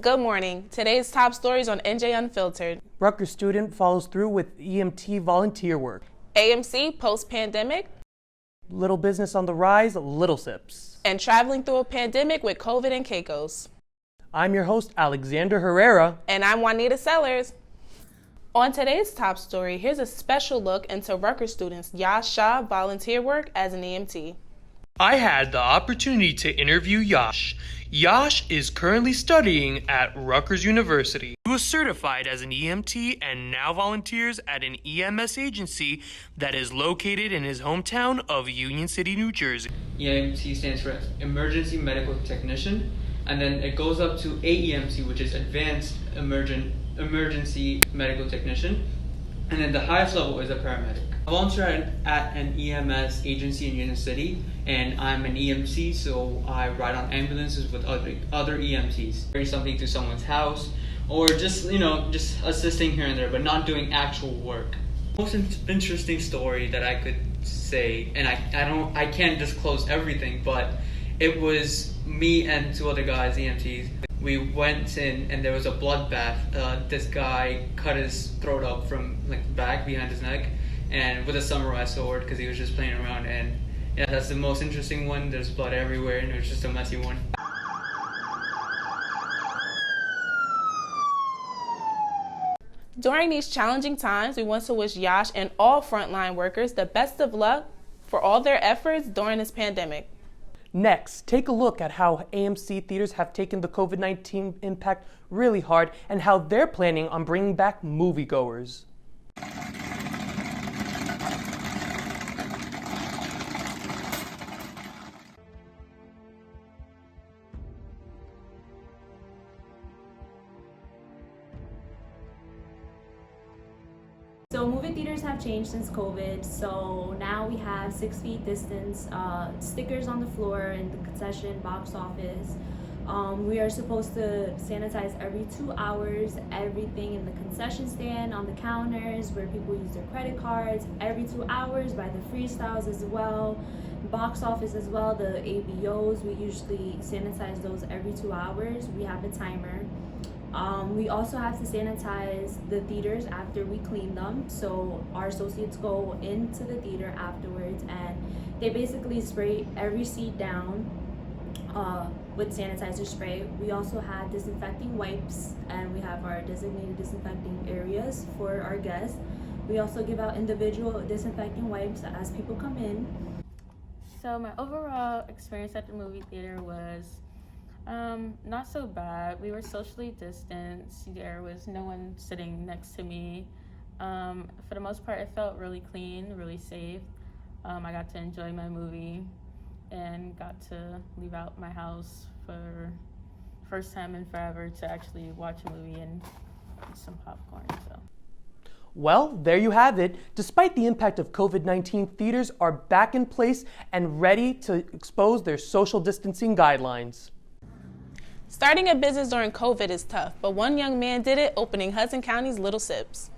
Good morning. Today's top stories on NJ Unfiltered. Rutgers student follows through with EMT volunteer work. AMC post-pandemic. Little business on the rise, little sips. And traveling through a pandemic with COVID and CAICOS. I'm your host, Alexander Hererra. And I'm Juanita Sellers. On today's top story, here's a special look into Rutgers students' Yash Sha volunteer work as an EMT. I had the opportunity to interview Yash. Yash is currently studying at Rutgers University. He was certified as an EMT and now volunteers at an EMS agency that is located in his hometown of Union City, New Jersey. EMT stands for Emergency Medical Technician, and then it goes up to AEMT, which is Advanced Emergency Medical Technician, and then the highest level is a paramedic. I volunteer at an EMS agency in Union City, and I'm an EMT, so I ride on ambulances with other EMTs. Bring something to someone's house, or just assisting here and there, but not doing actual work. Most interesting story that I could say, and I can't disclose everything, but it was me and two other guys, EMTs. We went in and there was a bloodbath. This guy cut his throat up from the back behind his neck, and with a samurai sword because he was just playing around. And yeah, that's the most interesting one. There's blood everywhere, and it was just a messy one. During these challenging times, we want to wish Yash and all frontline workers the best of luck for all their efforts during this pandemic. Next, take a look at how AMC Theaters have taken the COVID-19 impact really hard and how they're planning on bringing back moviegoers. So movie theaters have changed since COVID, so now we have 6 feet distance, stickers on the floor in the concession box office. We are supposed to sanitize every 2 hours, everything in the concession stand, on the counters, where people use their credit cards, every 2 hours, by the freestyles as well, box office as well, the ABOs, we usually sanitize those every 2 hours. We have a timer. We also have to sanitize the theaters after we clean them. So our associates go into the theater afterwards and they basically spray every seat down with sanitizer spray. We also have disinfecting wipes and we have our designated disinfecting areas for our guests. We also give out individual disinfecting wipes as people come in. So my overall experience at the movie theater was not so bad. We were socially distanced. There was no one sitting next to me. For the most part, it felt really clean, really safe. I got to enjoy my movie and got to leave out my house for first time in forever to actually watch a movie and eat some popcorn. So. Well, there you have it. Despite the impact of COVID-19, theaters are back in place and ready to expose their social distancing guidelines. Starting a business during COVID is tough, but one young man did it, opening Hudson County's Little Sips.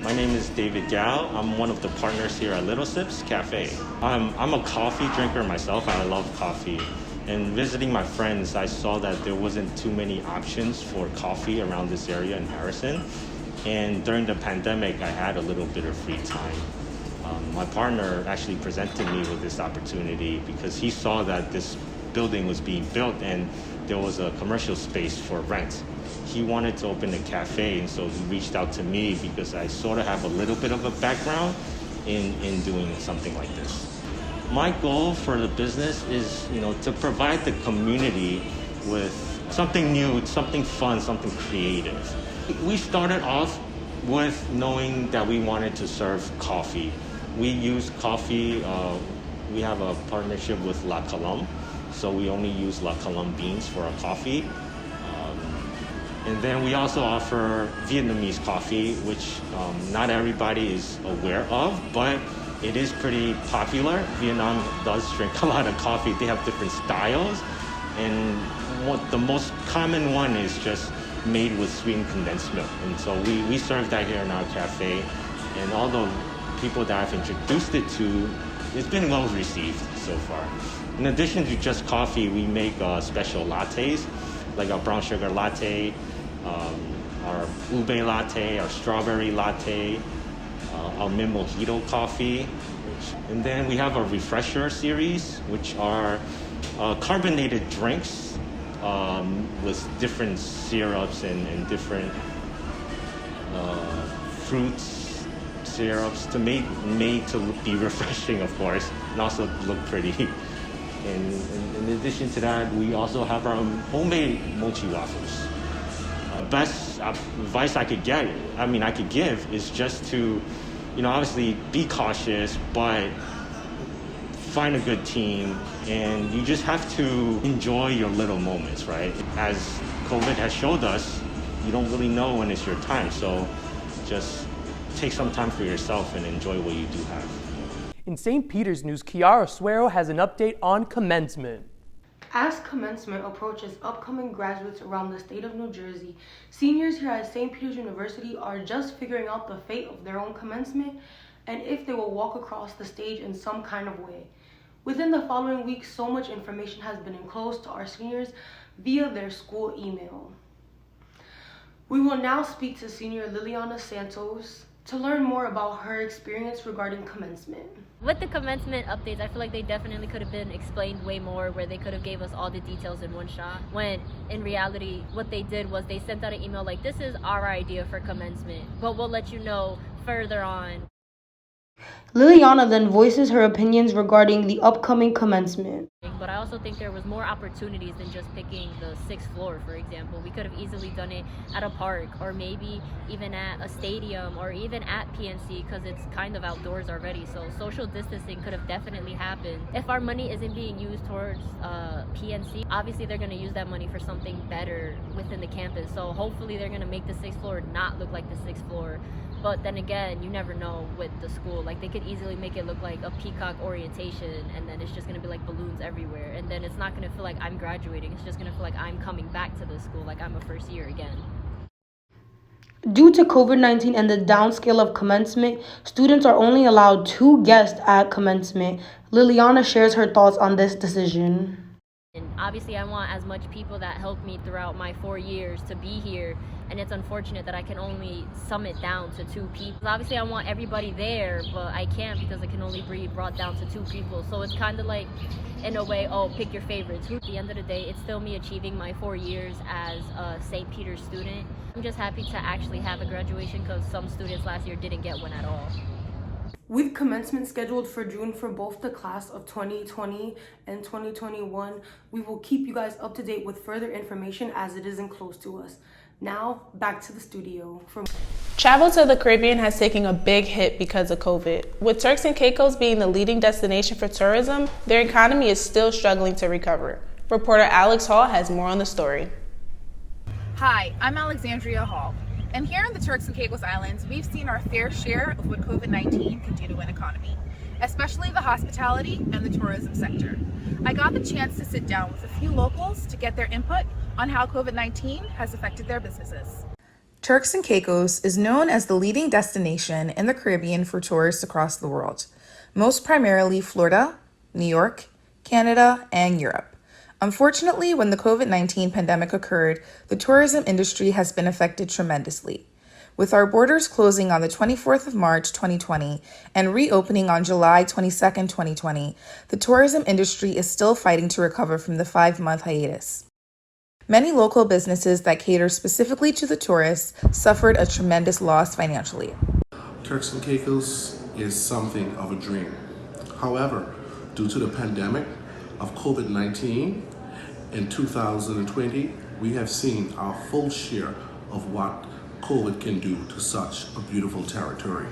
My name is David Gao. I'm one of the partners here at Little Sips Cafe. I'm a coffee drinker myself, and I love coffee. And visiting my friends, I saw that there wasn't too many options for coffee around this area in Harrison. And during the pandemic, I had a little bit of free time. My partner actually presented me with this opportunity because he saw that this building was being built and there was a commercial space for rent. He wanted to open a cafe, and so he reached out to me because I sort of have a little bit of a background in doing something like this. My goal for the business is, to provide the community with something new, something fun, something creative. We started off with knowing that we wanted to serve coffee. We use coffee, we have a partnership with La Colombe, so we only use La Colombe beans for our coffee. And then we also offer Vietnamese coffee, which not everybody is aware of, but it is pretty popular. Vietnam does drink a lot of coffee. They have different styles, and the most common one is just made with sweetened condensed milk. And so we serve that here in our cafe, and all the people that I've introduced it to, it's been well received so far. In addition to just coffee, we make special lattes. like our brown sugar latte, our ube latte, our strawberry latte, our mint mojito coffee. And then we have our refresher series, which are carbonated drinks with different syrups and different fruits syrups made to be refreshing, of course, and also look pretty. And in addition to that, we also have our homemade mochi waffles. Best advice I could give is just to, obviously be cautious, but find a good team, and you just have to enjoy your little moments, right? As COVID has showed us, you don't really know when it's your time, so just take some time for yourself and enjoy what you do have. In St. Peter's news, Kiara Suero has an update on commencement. As commencement approaches upcoming graduates around the state of New Jersey, seniors here at St. Peter's University are just figuring out the fate of their own commencement and if they will walk across the stage in some kind of way. Within the following weeks, so much information has been enclosed to our seniors via their school email. We will now speak to senior Liliana Santos to learn more about her experience regarding commencement. With the commencement updates, I feel like they definitely could have been explained way more, where they could have gave us all the details in one shot, when in reality what they did was they sent out an email like, this is our idea for commencement, but we'll let you know further on. Liliana then voices her opinions regarding the upcoming commencement. But I also think there was more opportunities than just picking the 6th floor, for example. We could have easily done it at a park, or maybe even at a stadium, or even at PNC, because it's kind of outdoors already. So social distancing could have definitely happened. If our money isn't being used towards PNC, obviously they're going to use that money for something better within the campus. So hopefully they're going to make the 6th floor not look like the 6th floor. But then again, you never know with the school. Like, they could easily make it look like a peacock orientation, and then it's just gonna be like balloons everywhere. And then it's not gonna feel like I'm graduating. It's just gonna feel like I'm coming back to the school, like I'm a first year again. Due to COVID-19 and the downscale of commencement, students are only allowed 2 guests at commencement. Liliana shares her thoughts on this decision. And obviously I want as much people that helped me throughout my 4 years to be here, and it's unfortunate that I can only sum it down to 2 people. Obviously I want everybody there, but I can't because it can only be brought down to 2 people. So it's kind of like, in a way, pick your favorites. At the end of the day, it's still me achieving my 4 years as a St. Peter's student. I'm just happy to actually have a graduation, because some students last year didn't get one at all. With commencement scheduled for June for both the class of 2020 and 2021, we will keep you guys up to date with further information as it is enclosed to us. Now, back to the studio. Travel to the Caribbean has taken a big hit because of COVID. With Turks and Caicos being the leading destination for tourism, their economy is still struggling to recover. Reporter Alex Hall has more on the story. Hi, I'm Alexandria Hall. And here in the Turks and Caicos Islands, we've seen our fair share of what COVID-19 can do to an economy, especially the hospitality and the tourism sector. I got the chance to sit down with a few locals to get their input on how COVID-19 has affected their businesses. Turks and Caicos is known as the leading destination in the Caribbean for tourists across the world, most primarily Florida, New York, Canada, and Europe. Unfortunately, when the COVID-19 pandemic occurred, the tourism industry has been affected tremendously. With our borders closing on the 24th of March 2020 and reopening on July 22, 2020, the tourism industry is still fighting to recover from the 5-month hiatus. Many local businesses that cater specifically to the tourists suffered a tremendous loss financially. Turks and Caicos is something of a dream. However, due to the pandemic of COVID-19 in 2020, we have seen our full share of what COVID can do to such a beautiful territory.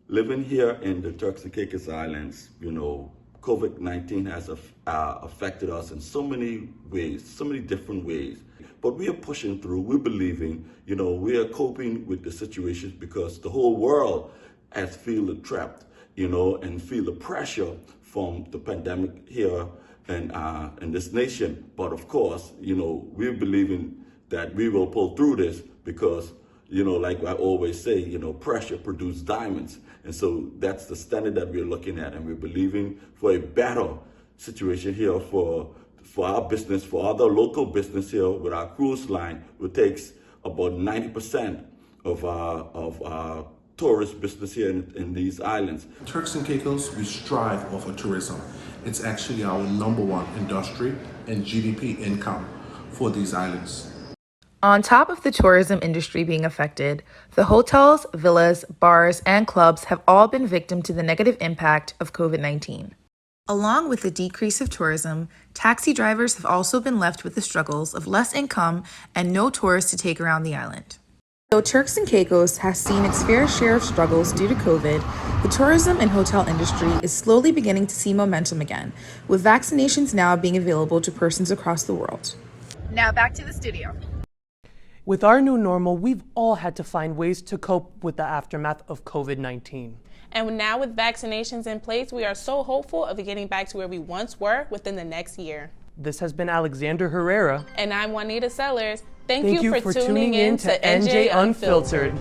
Living here in the Turks and Caicos Islands, COVID-19 has affected us in so many ways, so many different ways. But we are pushing through, we're believing, we are coping with the situation because the whole world has feel trapped, and feel the pressure from the pandemic here in this nation. But of course, we're believing that we will pull through this because, like I always say, pressure produces diamonds. And so that's the standard that we're looking at. And we're believing for a better situation here for for our business, for other local business here with our cruise line, it takes about 90% of our tourist business here in these islands. Turks and Caicos, we strive off of tourism. It's actually our #1 industry and GDP income for these islands. On top of the tourism industry being affected, the hotels, villas, bars, and clubs have all been victim to the negative impact of COVID-19. Along with the decrease of tourism, taxi drivers have also been left with the struggles of less income and no tourists to take around the island. Though Turks and Caicos has seen its fair share of struggles due to COVID, the tourism and hotel industry is slowly beginning to see momentum again, with vaccinations now being available to persons across the world. Now back to the studio. With our new normal, we've all had to find ways to cope with the aftermath of COVID-19. And now with vaccinations in place, we are so hopeful of getting back to where we once were within the next year. This has been Alexander Hererra. And I'm Juanita Sellers. Thank you for tuning in to NJ Unfiltered.